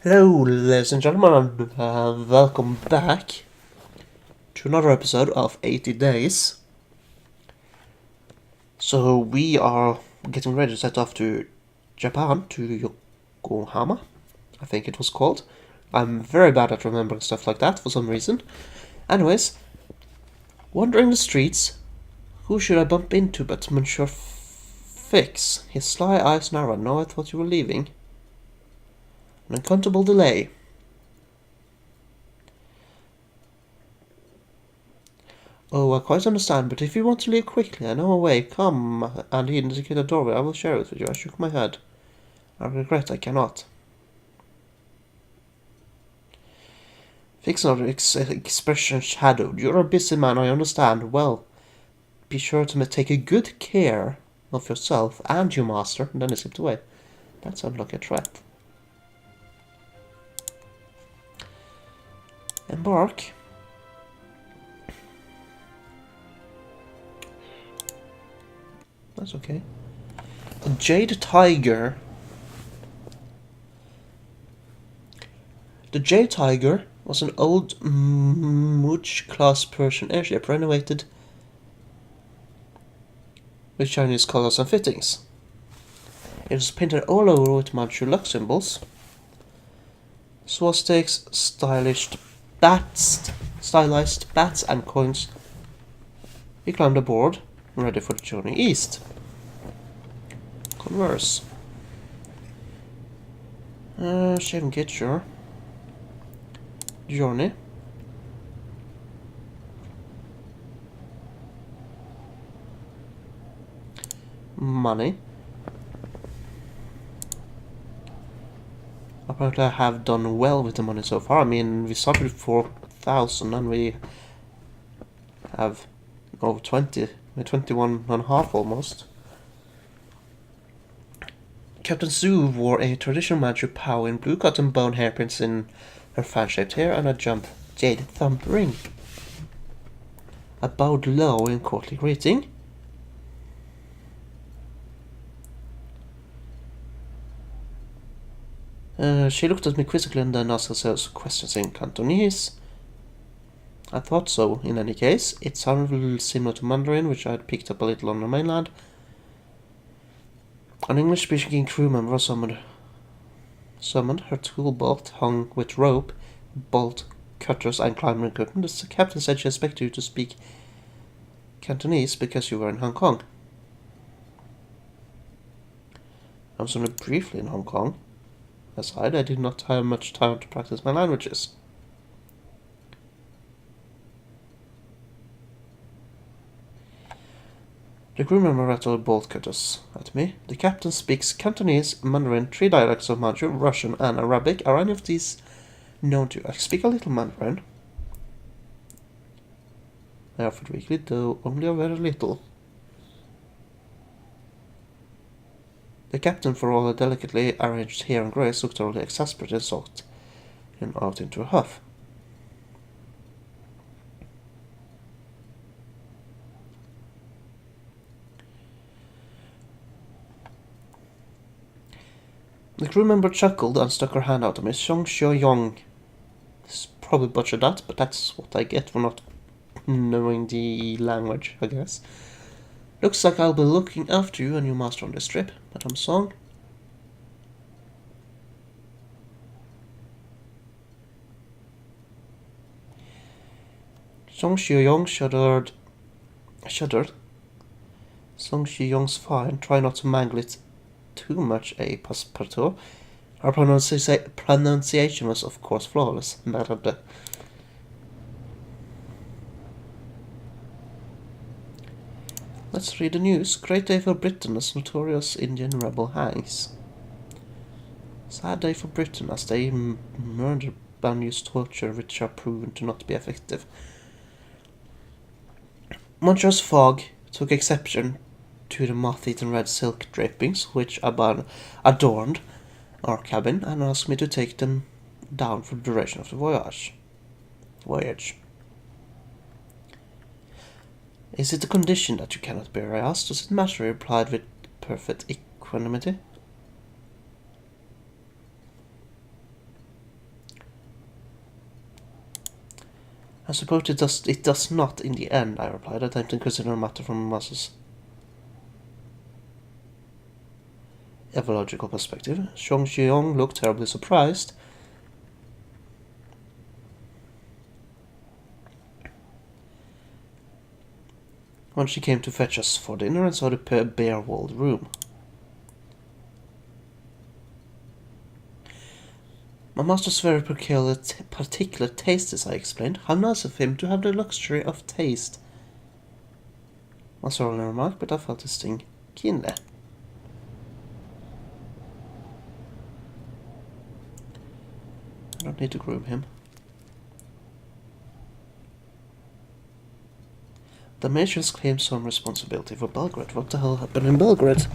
Hello, ladies and gentlemen, and welcome back to another episode of 80 Days. So, we are getting ready to set off to Japan, to Yokohama, I think it was called. I'm very bad at remembering stuff like that for some reason. Anyways, wandering the streets, who should I bump into but Monsieur Fix? His sly eyes narrowed. No, I thought you were leaving. An uncountable delay. Oh, I quite understand, but if you want to leave quickly, I know a way. Come, and he indicated a doorway. I will share it with you. I shook my head. I regret I cannot. Fix another expression shadowed. You're a busy man, I understand. Well, be sure to take a good care of yourself and your master. And then he slipped away. That sounded like a threat. Embark. That's okay. A Jade Tiger. The Jade Tiger was an old Mooch-class Persian airship renovated with Chinese colors and fittings. It was painted all over with Manchu luck symbols, swastikas, stylized bats and coins. We climbed aboard, ready for the journey east. Converse. Shaving kit, sure. Journey. Money. Apparently I have done well with the money so far. I mean, we started with 4,000 and we have over 21 and a half almost. Captain Sue wore a traditional Manchu pow in blue cotton bone hairpins in her fan-shaped hair and a jade thumb ring. I bowed low in courtly greeting. She looked at me quizzically and then asked herself questions in Cantonese. I thought so, in any case. It sounded a little similar to Mandarin, which I had picked up a little on the mainland. An English-speaking crew member was summoned. Her tool belt hung with rope, bolt cutters, and climbing equipment. The captain said she expected you to speak Cantonese because you were in Hong Kong. I was only briefly in Hong Kong. Aside, I did not have much time to practice my languages. The crew member rattled bolt cutters at me. The captain speaks Cantonese, Mandarin, 3 dialects of Manchu, Russian, and Arabic. Are any of these known to you? I speak a little Mandarin. I offered weakly, though only a very little. The captain, for all the delicately arranged hair and grace, looked thoroughly exasperated and sucked him out into a huff. The crew member chuckled and stuck her hand out at me. Xiong Xiao Yong. Probably butchered that, but that's what I get for not knowing the language, I guess. Looks like I'll be looking after you and your master on this trip, Madame Song. Song Shi-yong shuddered. Song Shi-yong's fine. Try not to mangle it too much, passepartout. Our pronunciation was, of course, flawless. Let's read the news. Great day for Britain as notorious Indian rebel hangs. Sad day for Britain as they murder ban use torture which are proven to not be effective. Montrose Fogg took exception to the moth-eaten red silk drapings which adorned our cabin and asked me to take them down for the duration of the voyage. Is it a condition that you cannot bear? I asked. Does it matter? He replied with perfect equanimity. I suppose it does not in the end, I replied, attempting to consider a matter from Mas's evolulogical perspective. Xiong Xiong looked terribly surprised. When she came to fetch us for dinner and saw the bare-walled room. My master's very particular tastes, I explained. How nice of him to have the luxury of taste. Was only a remark, but I felt a sting keenly. I don't need to groom him. The Matrix claims some responsibility for Belgrade. What the hell happened in Belgrade?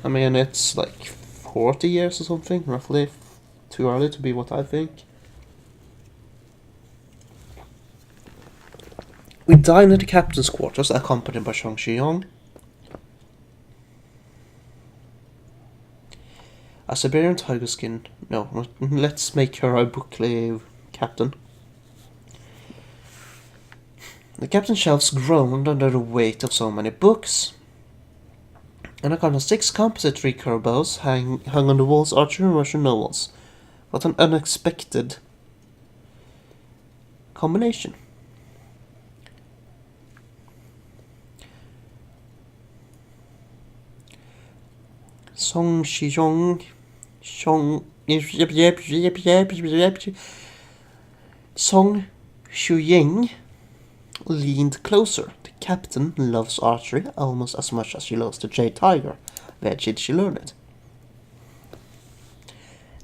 I mean, it's like 40 years or something, roughly. Too early to be what I think. We dine at the captain's quarters, accompanied by Xiong Xiong. A Siberian tiger skin. No, let's make her a Buckley captain. The captain's shelves groaned under the weight of so many books. And a kind of 6 composite recurve bows hung on the walls, Archer and Russian novels. What an unexpected combination. Song Shijong Song Song Shuying leaned closer. The captain loves archery almost as much as she loves the jade tiger. Where did she learn it?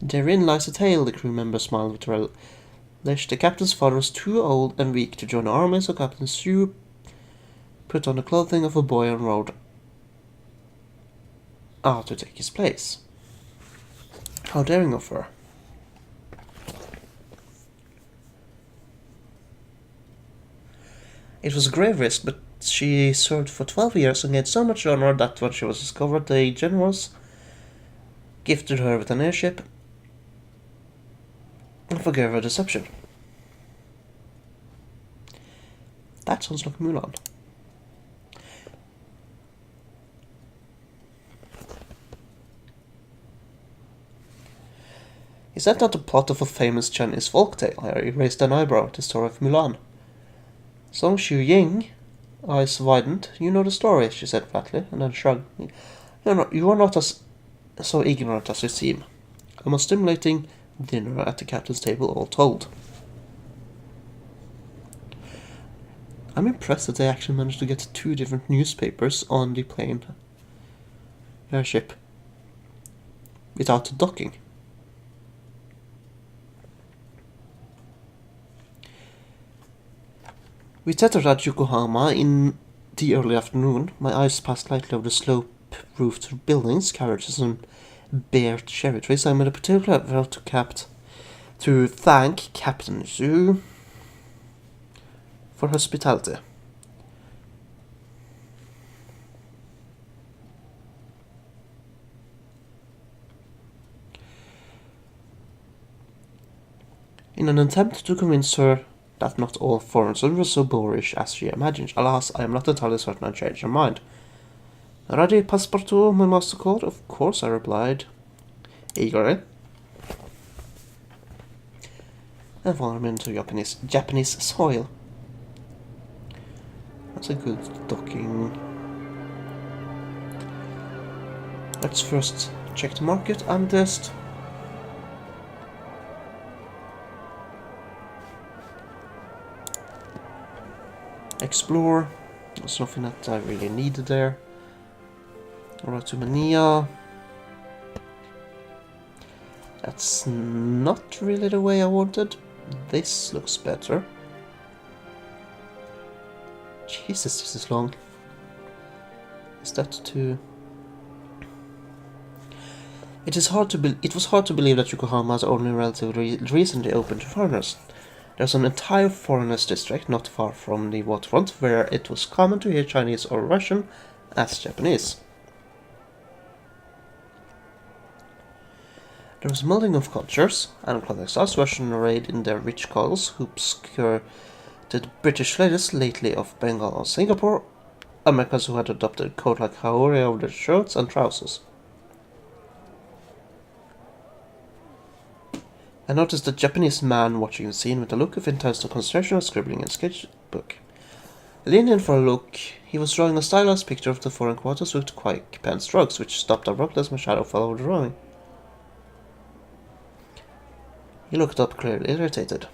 Therein lies a tale, the crew member smiled with relish. The captain's father was too old and weak to join the army, so Captain Sue put on the clothing of a boy and rode out to take his place. How daring of her. It was a grave risk, but she served for 12 years and gained so much honor that when she was discovered, the generals gifted her with an airship and forgave her deception. That sounds like Mulan. Is that not the plot of a famous Chinese folktale? Harry raised an eyebrow at the story of Mulan. Song Shu Ying, eyes widened. You know the story, she said flatly, and then shrugged. You are not as so ignorant as you seem. A most stimulating dinner at the captain's table, all told. I'm impressed that they actually managed to get 2 different newspapers on the plane airship without docking. We tethered at Yokohama in the early afternoon. My eyes passed lightly over the slope-roofed buildings, carriages, and bare cherry trees. I made a particular effort to thank Captain Zhu for hospitality. In an attempt to convince her that not all foreigners were so boorish as she imagined. Alas, I am not entirely certain I changed her mind. Ready, Passepartout, my master called? Of course, I replied, eagerly. And followed me into Japanese soil. That's a good docking. Let's first check the market and test. Explore. There's nothing that I really needed there. Alright, to Mania. That's not really the way I wanted. This looks better. Jesus, this is long. Is that too... It was hard to believe that Yokohama has only relatively recently opened to foreigners. There's an entire foreigners district not far from the waterfront where it was common to hear Chinese or Russian as Japanese. There was melding of cultures and clothing styles, Russian arrayed in their rich colors, hoops, Did British ladies lately of Bengal or Singapore, Americans who had adopted a coat like Haori over their shirts and trousers. I noticed a Japanese man watching the scene with a look of intense concentration and scribbling in a sketchbook. Leaning in for a look, he was drawing a stylized picture of the foreign quarters with quick pen strokes, which stopped abruptly as my shadow fell over the drawing. He looked up, clearly irritated.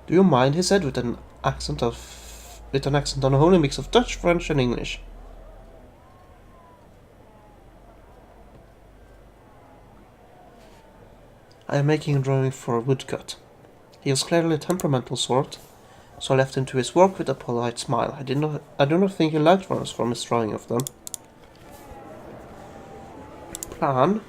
"Do you mind?" he said, with an accent on a holy mix of Dutch, French, and English. "I am making a drawing for a woodcut." He was clearly a temperamental sort, so I left him to his work with a polite smile. I do not think he liked us from his drawing of them. Plan.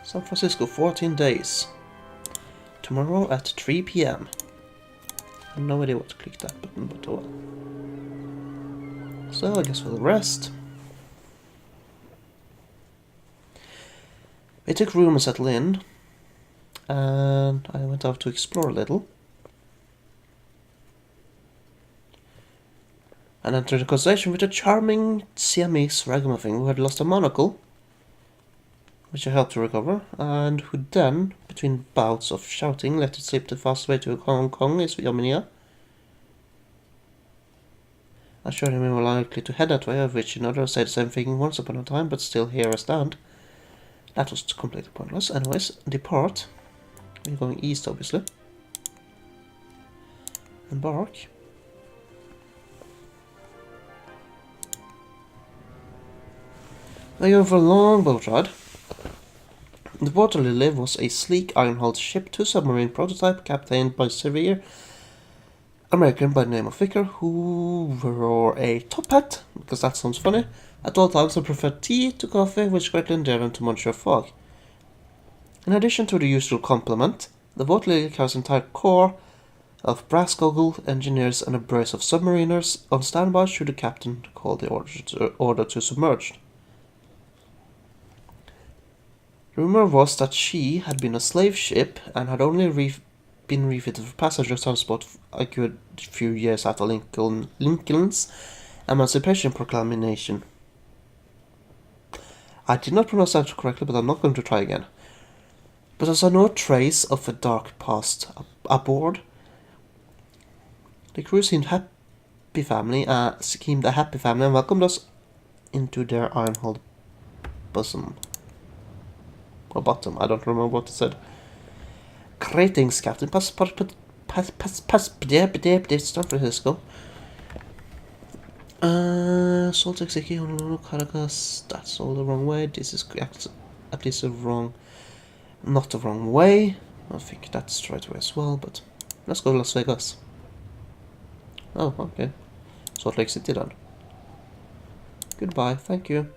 San Francisco, 14 days. Tomorrow at 3 p.m. I have no idea what to click that button, but oh well. So I guess we'll rest. We took room and settled in, and I went out to explore a little. And entered a conversation with a charming Siamese ragamuffin who had lost a monocle, which I helped to recover, and who then, between bouts of shouting, let it slip the fast way to Hong Kong is Yaminia. I showed him we were likely to head that way, of which another said the same thing once upon a time, but still here I stand. That was completely pointless. Anyways, depart. We're going east, obviously. Embark. We're going for a long boat ride. The Water Lily was a sleek iron-hulled ship, two-submarine prototype, captained by severe American by the name of Vicker, who wore a top hat, because that sounds funny, at all times and preferred tea to coffee, which greatly endeared him to Monsieur Fogg. In addition to the usual complement, the Water Lily carries an entire corps of brass goggle engineers and a brace of submariners on standby should the captain call the order to submerge. The rumor was that she had been a slave ship and had only been refitted for passenger transport a good few years after Lincoln's Emancipation Proclamation. I did not pronounce that correctly, but I'm not going to try again. But I saw no trace of a dark past aboard. The crew seemed a happy family and welcomed us into their iron-hulled bosom. Or bottom, I don't remember what it said. Greetings, Captain. San Francisco. Salt Lake City, Honolulu, Caracas. That's all the wrong way. This is at least not the wrong way. I think that's the right way as well, but let's go to Las Vegas. Oh, okay. Salt Lake City then. Goodbye, thank you.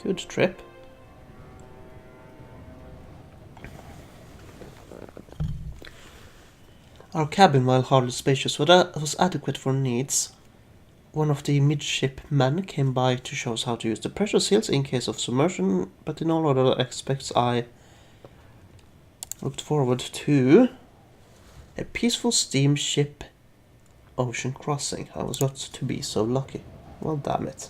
Good trip. Our cabin, while hardly spacious, was adequate for needs. One of the midshipmen came by to show us how to use the pressure seals in case of submersion, but in all other aspects I looked forward to a peaceful steamship ocean crossing. I was not to be so lucky. Well, damn it.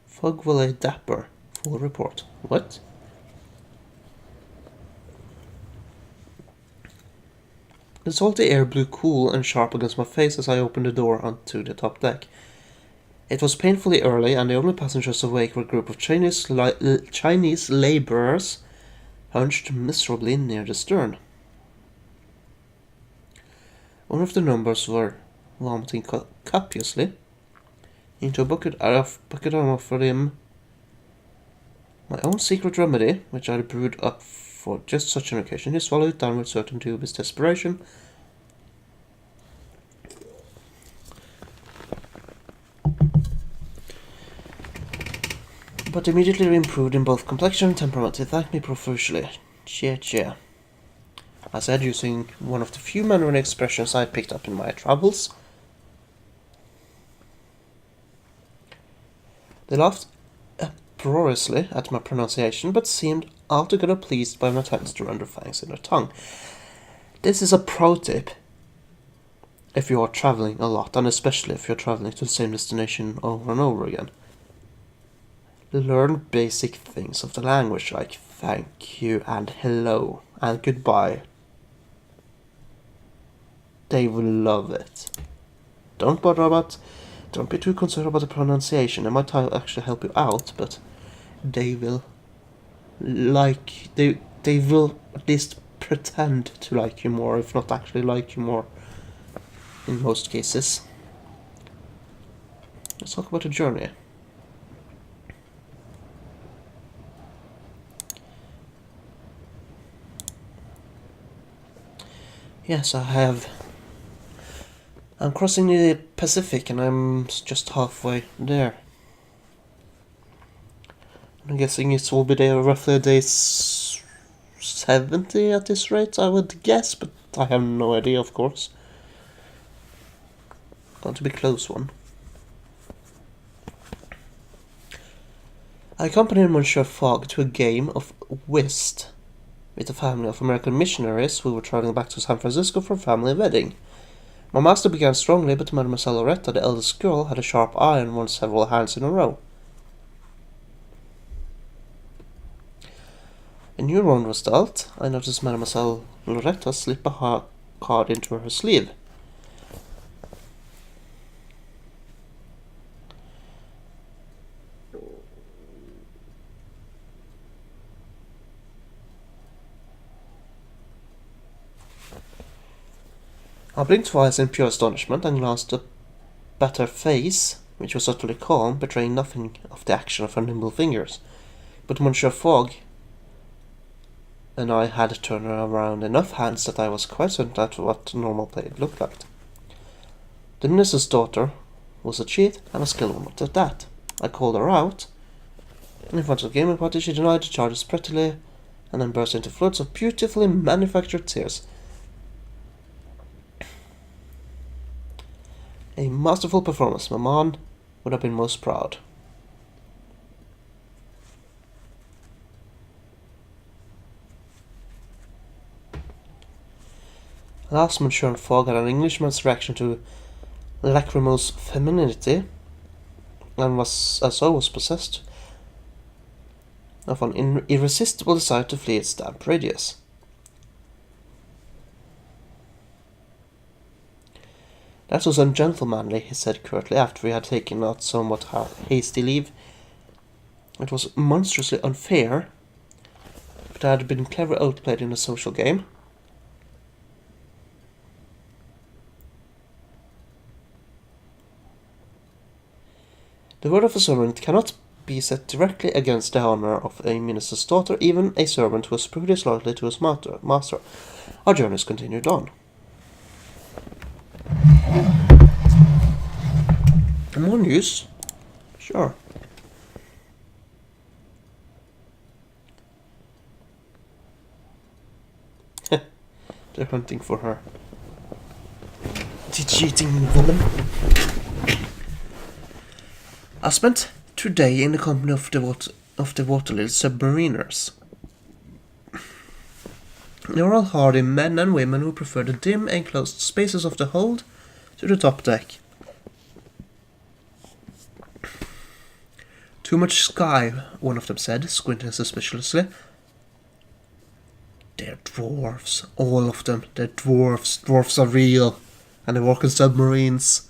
Fogg Valley Dapper. Full report. What? The salty air blew cool and sharp against my face as I opened the door onto the top deck. It was painfully early, and the only passengers awake were a group of Chinese labourers hunched miserably near the stern. One of the numbers were vomiting copiously into a bucket. I offered him my own secret remedy, which I had brewed up for just such an occasion. He swallowed it down with certain dubious desperation. but immediately improved in both complexion and temperament. He thanked me profusely. Cheer. I said, using one of the few Mandarin expressions I picked up in my travels. They laughed uproariously at my pronunciation, but seemed altogether pleased by my attempts to render fangs in their tongue. This is a pro tip if you are traveling a lot, and especially if you're traveling to the same destination over and over again. Learn basic things of the language, like thank you and hello and goodbye. They will love it. Don't be too concerned about the pronunciation. It might actually help you out, but they will they will at least pretend to like you more, if not actually like you more, in most cases. Let's talk about the journey. Yes, I'm crossing the Pacific and I'm just halfway there. I'm guessing it will be there roughly day 70 at this rate, I would guess, but I have no idea, of course. Going to be a close one. I accompanied Monsieur Fogg to a game of whist with a family of American missionaries who were traveling back to San Francisco for a family wedding. My master began strongly, but Mademoiselle Loretta, the eldest girl, had a sharp eye and won several hands in a row. A new round was dealt. I noticed Mademoiselle Loretta slip a card into her sleeve. I blinked twice in pure astonishment and glanced up at her face, which was utterly calm, betraying nothing of the action of her nimble fingers. But Monsieur Fogg and I had turned around enough hands that I was quite certain that's what normal play looked like. The minister's daughter was a cheat and a skilled one at that. I called her out. In front of the gaming party, she denied the charges prettily, and then burst into floods of beautifully manufactured tears. A masterful performance. Maman would have been most proud. Last, Monsieur Fogg had an Englishman's reaction to lachrymose femininity, and was possessed of an irresistible desire to flee its damp radius. That was ungentlemanly, he said curtly, after we had taken out somewhat hasty leave. It was monstrously unfair, but I had been cleverly outplayed in a social game. The word of a servant cannot be set directly against the honor of a minister's daughter, even a servant who was previous loyalty to his master. Our journeys continued on. More news? Sure. They're hunting for her. The cheating woman. I spent today in the company of the Waterlily submariners. They were all hardy men and women who preferred the dim, enclosed spaces of the hold to the top deck. Too much sky, one of them said, squinting suspiciously. They're dwarves, all of them. They're dwarves. Dwarves are real, and they work in submarines.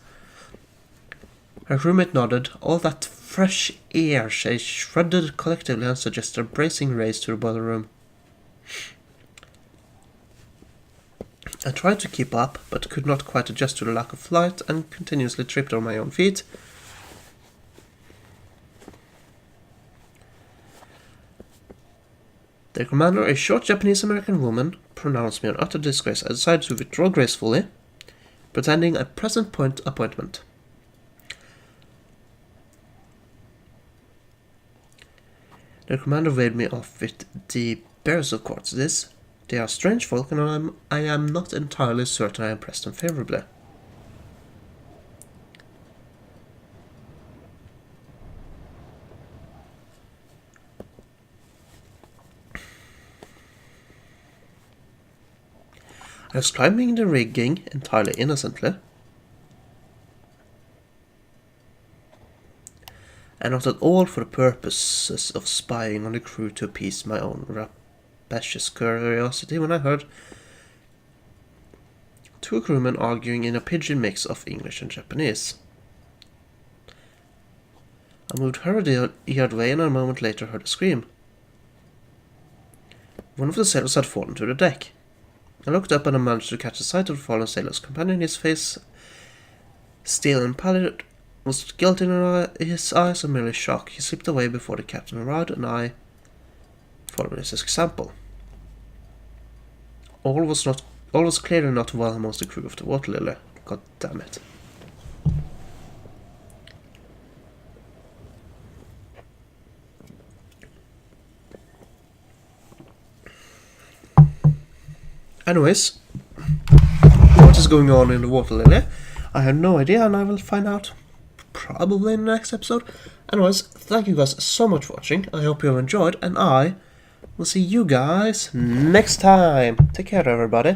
Her roommate nodded. All that fresh air, she shrugged collectively and suggested a bracing race to the boiler room. I tried to keep up, but could not quite adjust to the lack of light and continuously tripped on my own feet. Their commander, a short Japanese-American woman, pronounced me an utter disgrace. I decided to withdraw gracefully, pretending a present point appointment. The commander waved me off with the bearers of courtesies. They are strange folk, and I am not entirely certain I impressed them favorably. I was climbing the rigging entirely innocently, and not at all for the purposes of spying on the crew to appease my own rapacious curiosity, when I heard two crewmen arguing in a pidgin mix of English and Japanese. I moved hurriedly away, and a moment later heard a scream. One of the sailors had fallen to the deck. I looked up and I managed to catch a sight of the fallen sailor's companion. His face, stale and pallid, was guilt in his eyes, and merely shock. He slipped away before the captain arrived, and I followed his example. All was clearly not well amongst the crew of the Water Lily. God damn it. Anyways, what is going on in the Water Lily? I have no idea, and I will find out probably in the next episode. Anyways, thank you guys so much for watching. I hope you have enjoyed, and I will see you guys next time. Take care, everybody.